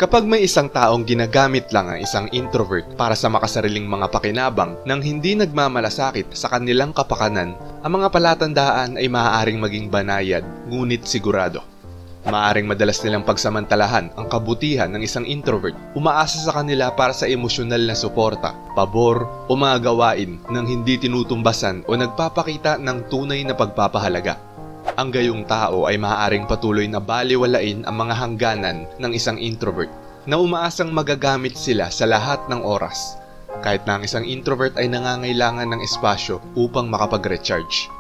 Kapag may isang taong ginagamit lang ang isang introvert para sa makasariling mga pakinabang nang hindi nagmamalasakit sa kanilang kapakanan, ang mga palatandaan ay maaaring maging banayad, ngunit sigurado. Maaaring madalas nilang pagsamantalahan ang kabutihan ng isang introvert, umaasa sa kanila para sa emosyonal na suporta, pabor o mga gawain nang hindi tinutumbasan o nagpapakita ng tunay na pagpapahalaga. Ang gayong tao ay maaaring patuloy na baliwalain ang mga hangganan ng isang introvert na umaasang magagamit sila sa lahat ng oras, kahit na ang isang introvert ay nangangailangan ng espasyo upang makapag-recharge.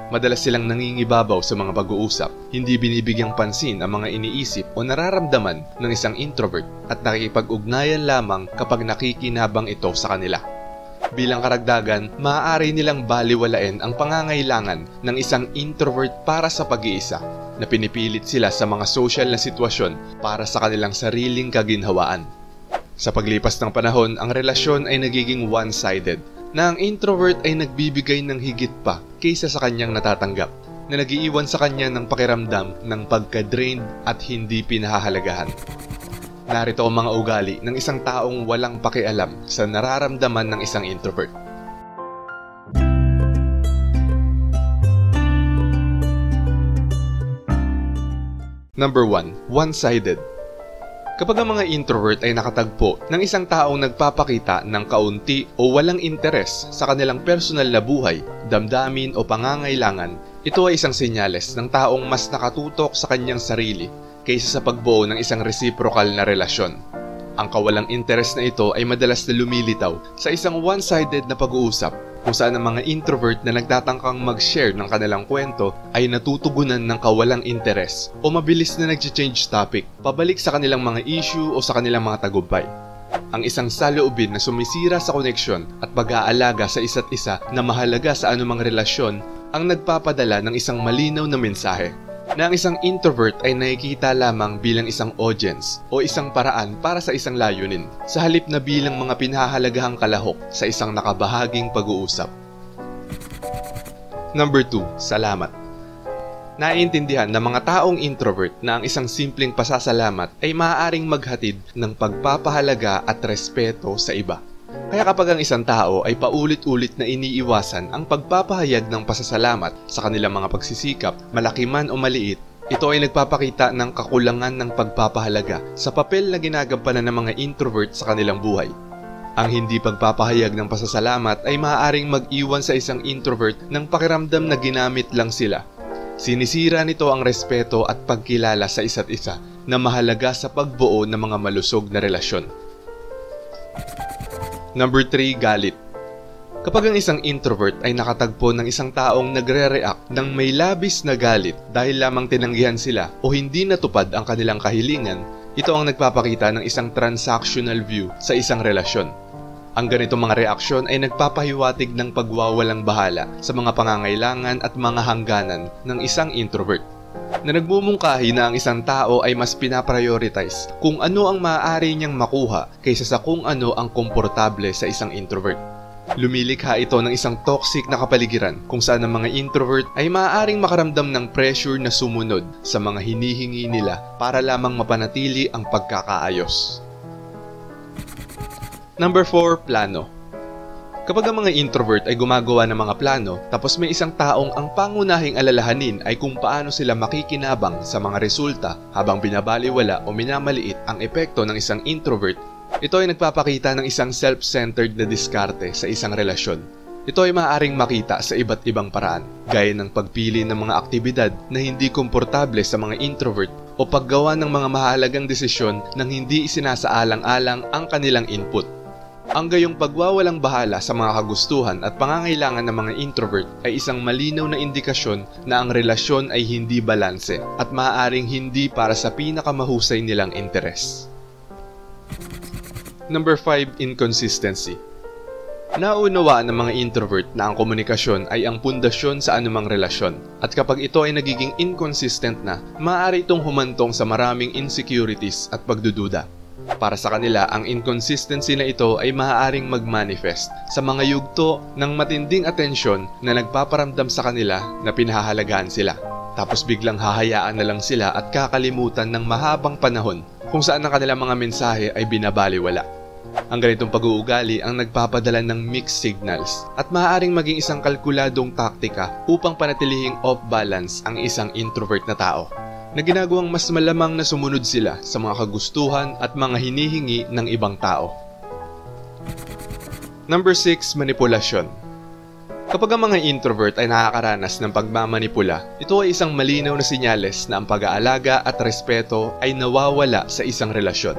Madalas silang nangingibabaw sa mga pag-uusap, hindi binibigyang pansin ang mga iniisip o nararamdaman ng isang introvert at nakikipag-ugnayan lamang kapag nakikinabang ito sa kanila. Bilang karagdagan, maaari nilang baliwalain ang pangangailangan ng isang introvert para sa pag-iisa, na pinipilit sila sa mga social na sitwasyon para sa kanilang sariling kaginhawaan. Sa paglipas ng panahon, ang relasyon ay nagiging one-sided, na ang introvert ay nagbibigay ng higit pa kaysa sa kanyang natatanggap, na nagiiwan sa kanya ng pakiramdam ng pagka-drained at hindi pinahahalagahan. Narito ang mga ugali ng isang taong walang pakialam sa nararamdaman ng isang introvert. Number 1. One-sided. Kapag ang mga introvert ay nakatagpo ng isang taong nagpapakita ng kaunti o walang interes sa kanilang personal na buhay, damdamin o pangangailangan, ito ay isang senyales ng taong mas nakatutok sa kanyang sarili kaysa sa pagbuo ng isang reciprocal na relasyon. Ang kawalang interes na ito ay madalas na lumilitaw sa isang one-sided na pag-uusap kung saan ang mga introvert na nagtatangkang mag-share ng kanilang kwento ay natutugunan ng kawalang interes o mabilis na nag-change topic pabalik sa kanilang mga issue o sa kanilang mga tagumpay. Ang isang saloobin na sumisira sa koneksyon at pag-aalaga sa isa't isa na mahalaga sa anumang relasyon ang nagpapadala ng isang malinaw na mensahe na ang isang introvert ay nakikita lamang bilang isang audience o isang paraan para sa isang layunin, sa halip na bilang mga pinahahalagahang kalahok sa isang nakabahaging pag-uusap. Number 2. Salamat. Naiintindihan ng mga taong introvert na ang isang simpleng pasasalamat ay maaaring maghatid ng pagpapahalaga at respeto sa iba. Kaya kapag ang isang tao ay paulit-ulit na iniiwasan ang pagpapahayag ng pasasalamat sa kanilang mga pagsisikap, malaki man o maliit, ito ay nagpapakita ng kakulangan ng pagpapahalaga sa papel na ginagampanan ng mga introvert sa kanilang buhay. Ang hindi pagpapahayag ng pasasalamat ay maaaring mag-iwan sa isang introvert ng pakiramdam na ginamit lang sila. Sinisira nito ang respeto at pagkilala sa isa't isa na mahalaga sa pagbuo ng mga malusog na relasyon. Number 3. Galit. Kapag ang isang introvert ay nakatagpo ng isang taong nagre-react ng may labis na galit dahil lamang tinanggihan sila o hindi natupad ang kanilang kahilingan, ito ang nagpapakita ng isang transactional view sa isang relasyon. Ang ganitong mga reaksyon ay nagpapahiwatig ng pagwawalang bahala sa mga pangangailangan at mga hangganan ng isang introvert, na nagmumungkahi na ang isang tao ay mas pinaprioritize kung ano ang maaari niyang makuha kaysa sa kung ano ang komportable sa isang introvert. Lumilikha ito ng isang toxic na kapaligiran kung saan ang mga introvert ay maaaring makaramdam ng pressure na sumunod sa mga hinihingi nila para lamang mapanatili ang pagkakaayos. Number 4. Plano. Kapag ang mga introvert ay gumagawa ng mga plano, tapos may isang taong ang pangunahing alalahanin ay kung paano sila makikinabang sa mga resulta habang binabaliwala o minamaliit ang epekto ng isang introvert, ito ay nagpapakita ng isang self-centered na diskarte sa isang relasyon. Ito ay maaaring makita sa iba't ibang paraan, gaya ng pagpili ng mga aktibidad na hindi komportable sa mga introvert o paggawa ng mga mahalagang desisyon nang hindi isinasaalang-alang ang kanilang input. Ang gayong pagwawalang bahala sa mga kagustuhan at pangangailangan ng mga introvert ay isang malinaw na indikasyon na ang relasyon ay hindi balanse at maaaring hindi para sa pinakamahusay nilang interes. Number 5. Inconsistency. Naunawaan ng mga introvert na ang komunikasyon ay ang pundasyon sa anumang relasyon, at kapag ito ay nagiging inconsistent na, maaari itong humantong sa maraming insecurities at pagdududa. Para sa kanila, ang inconsistency na ito ay maaaring mag-manifest sa mga yugto ng matinding atensyon na nagpaparamdam sa kanila na pinahahalagahan sila. Tapos biglang hahayaan na lang sila at kakalimutan ng mahabang panahon kung saan ang kanilang mga mensahe ay binabaliwala. Ang ganitong pag-uugali ang nagpapadala ng mixed signals at maaaring maging isang kalkuladong taktika upang panatilihing off-balance ang isang introvert na tao, na ginagawang mas malamang na sumunod sila sa mga kagustuhan at mga hinihingi ng ibang tao. Number 6. Manipulasyon. Kapag ang mga introvert ay nakakaranas ng pagmamanipula, ito ay isang malinaw na senyales na ang pag-aalaga at respeto ay nawawala sa isang relasyon.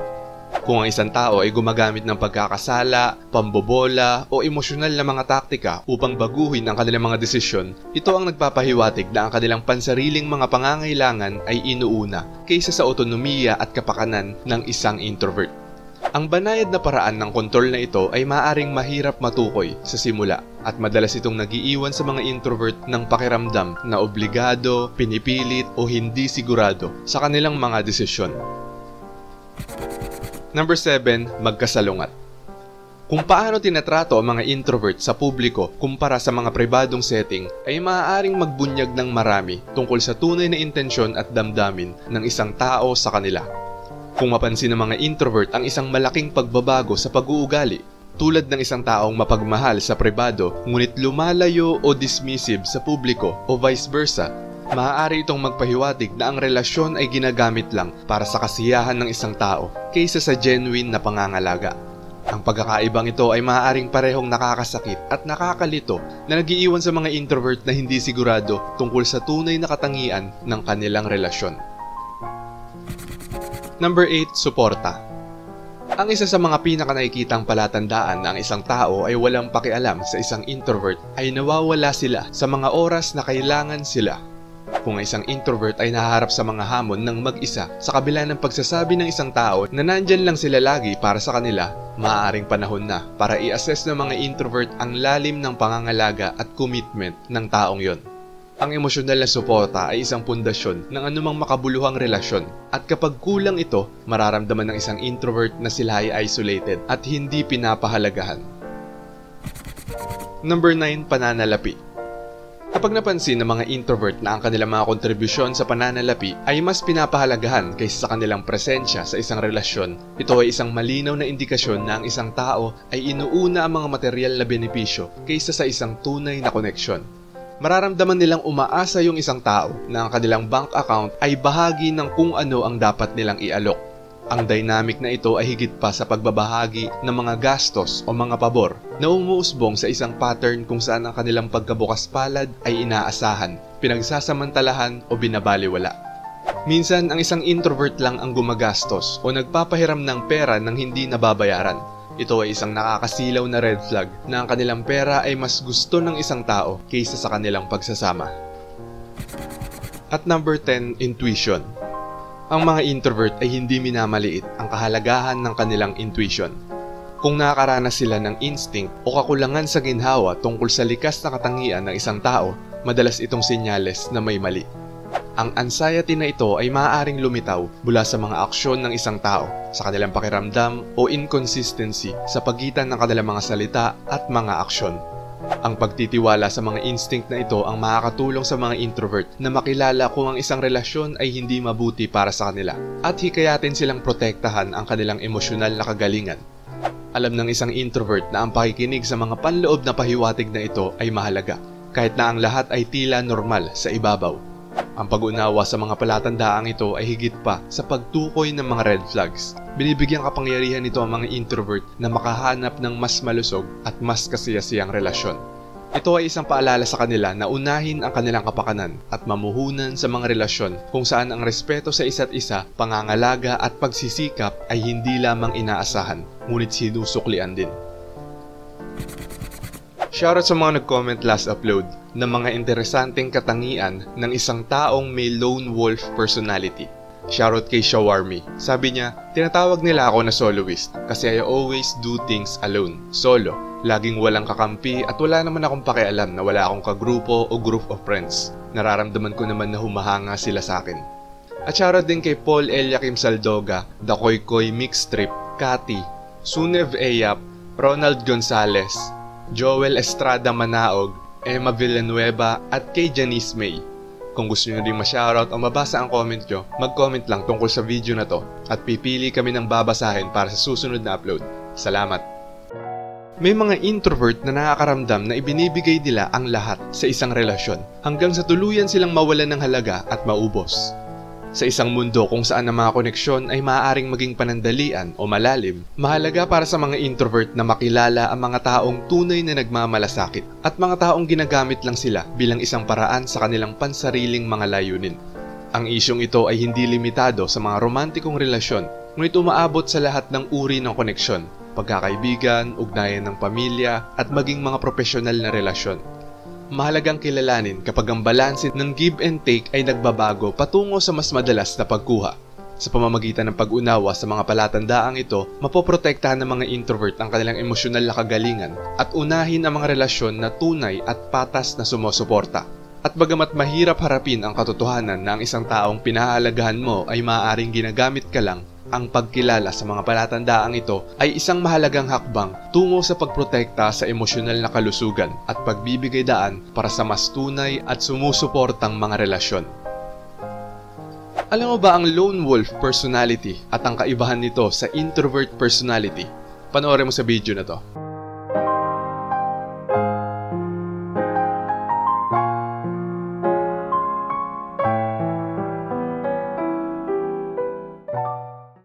Kung ang isang tao ay gumagamit ng pagkakasala, pambobola o emosyonal na mga taktika upang baguhin ang kanilang mga desisyon, ito ang nagpapahiwatig na ang kanilang pansariling mga pangangailangan ay inuuna kaysa sa otonomiya at kapakanan ng isang introvert. Ang banayad na paraan ng kontrol na ito ay maaaring mahirap matukoy sa simula at madalas itong nagiiwan sa mga introvert ng pakiramdam na obligado, pinipilit o hindi sigurado sa kanilang mga desisyon. Number 7. Magkasalungat. Kung paano tinatrato ang mga introvert sa publiko kumpara sa mga pribadong setting ay maaaring magbunyag ng marami tungkol sa tunay na intensyon at damdamin ng isang tao sa kanila. Kung mapansin ng mga introvert ang isang malaking pagbabago sa pag-uugali, tulad ng isang taong mapagmahal sa pribado ngunit lumalayo o dismissive sa publiko o vice versa, maaari itong magpahiwatig na ang relasyon ay ginagamit lang para sa kasiyahan ng isang tao kaysa sa genuine na pangangalaga. Ang pagkakaibang ito ay maaaring parehong nakakasakit at nakakalito na nagiiwan sa mga introvert na hindi sigurado tungkol sa tunay na katangian ng kanilang relasyon. Number 8. Suporta. Ang isa sa mga pinakanakikitang palatandaan na ang isang tao ay walang pakialam sa isang introvert ay nawawala sila sa mga oras na kailangan sila. Kung ang isang introvert ay nahaharap sa mga hamon ng mag-isa sa kabila ng pagsasabi ng isang tao na nandyan lang sila lagi para sa kanila, maaaring panahon na para i-assess ng mga introvert ang lalim ng pangangalaga at commitment ng taong yon. Ang emosyonal na suporta ay isang pundasyon ng anumang makabuluhang relasyon at kapag kulang ito, mararamdaman ng isang introvert na sila ay isolated at hindi pinapahalagahan. Number 9. Pananalapi. Kapag napansin ng mga introvert na ang kanilang mga kontribusyon sa pananalapi ay mas pinapahalagahan kaysa sa kanilang presensya sa isang relasyon, ito ay isang malinaw na indikasyon na ang isang tao ay inuuna ang mga materyal na benepisyo kaysa sa isang tunay na koneksyon. Mararamdaman nilang umaasa yung isang tao na ang kanilang bank account ay bahagi ng kung ano ang dapat nilang ialok. Ang dynamic na ito ay higit pa sa pagbabahagi ng mga gastos o mga pabor na umuusbong sa isang pattern kung saan ang kanilang pagkabukas palad ay inaasahan, pinagsasamantalahan o binabaliwala. Minsan, ang isang introvert lang ang gumagastos o nagpapahiram ng pera nang hindi nababayaran. Ito ay isang nakakasilaw na red flag na ang kanilang pera ay mas gusto ng isang tao kaysa sa kanilang pagsasama. At number 10, intuition. Ang mga introvert ay hindi minamaliit ang kahalagahan ng kanilang intuition. Kung nakakaranas sila ng instinct o kakulangan sa ginhawa tungkol sa likas na katangian ng isang tao, madalas itong senyales na may mali. Ang anxiety na ito ay maaaring lumitaw mula sa mga aksyon ng isang tao, sa kanilang pakiramdam o inconsistency sa pagitan ng kanilang mga salita at mga aksyon. Ang pagtitiwala sa mga instinct na ito ang makakatulong sa mga introvert na makilala kung ang isang relasyon ay hindi mabuti para sa kanila at hikayatin silang protektahan ang kanilang emosyonal na kagalingan. Alam ng isang introvert na ang pakikinig sa mga panloob na pahiwatig na ito ay mahalaga, kahit na ang lahat ay tila normal sa ibabaw. Ang pag-unawa sa mga palatandaang ito ay higit pa sa pagtukoy ng mga red flags. Binibigyang kapangyarihan nito ang mga introvert na makahanap ng mas malusog at mas kasiyasiyang relasyon. Ito ay isang paalala sa kanila na unahin ang kanilang kapakanan at mamuhunan sa mga relasyon kung saan ang respeto sa isa't isa, pangangalaga at pagsisikap ay hindi lamang inaasahan, ngunit sinusuklian din. Shoutout sa mga nag-comment last upload ng mga interesanteng katangian ng isang taong may lone wolf personality. Shoutout kay Shawarmi. Sabi niya, tinatawag nila ako na soloist kasi I always do things alone, solo. Laging walang kakampi at wala naman akong pakialam na wala akong kagrupo o group of friends. Nararamdaman ko naman na humahanga sila sa akin. At shoutout din kay Paul Eliakim Saldoga, The Koy Koy Mix Trip, Kati, Sunev Eyap, Ronald Gonzalez, Joel Estrada Manaog, Emma Villanueva at kay Janice May. Kung gusto nyo rin ma-shoutout o mabasa ang comment nyo, mag-comment lang tungkol sa video na to at pipili kami ng babasahin para sa susunod na upload. Salamat! May mga introvert na nakakaramdam na ibinibigay nila ang lahat sa isang relasyon hanggang sa tuluyan silang mawalan ng halaga at maubos. Sa isang mundo kung saan ang mga koneksyon ay maaaring maging panandalian o malalim, mahalaga para sa mga introvert na makilala ang mga taong tunay na nagmamalasakit at mga taong ginagamit lang sila bilang isang paraan sa kanilang pansariling mga layunin. Ang isyong ito ay hindi limitado sa mga romantikong relasyon, ngunit umaabot sa lahat ng uri ng koneksyon, pagkakaibigan, ugnayan ng pamilya at maging mga profesional na relasyon. Mahalagang kilalanin kapag ang balanse ng give and take ay nagbabago patungo sa mas madalas na pagkuha. Sa pamamagitan ng pag-unawa sa mga palatandaang ito, mapoprotektahan ng mga introvert ang kanilang emosyonal na kagalingan at unahin ang mga relasyon na tunay at patas na sumusuporta. At bagamat mahirap harapin ang katotohanan na ang isang taong pinahahalagahan mo ay maaaring ginagamit ka lang, ang pagkilala sa mga palatandaang ito ay isang mahalagang hakbang tungo sa pagprotekta sa emosyonal na kalusugan at pagbibigay daan para sa mas tunay at sumusuportang mga relasyon. Alam mo ba ang lone wolf personality at ang kaibahan nito sa introvert personality? Panoorin mo sa video na to.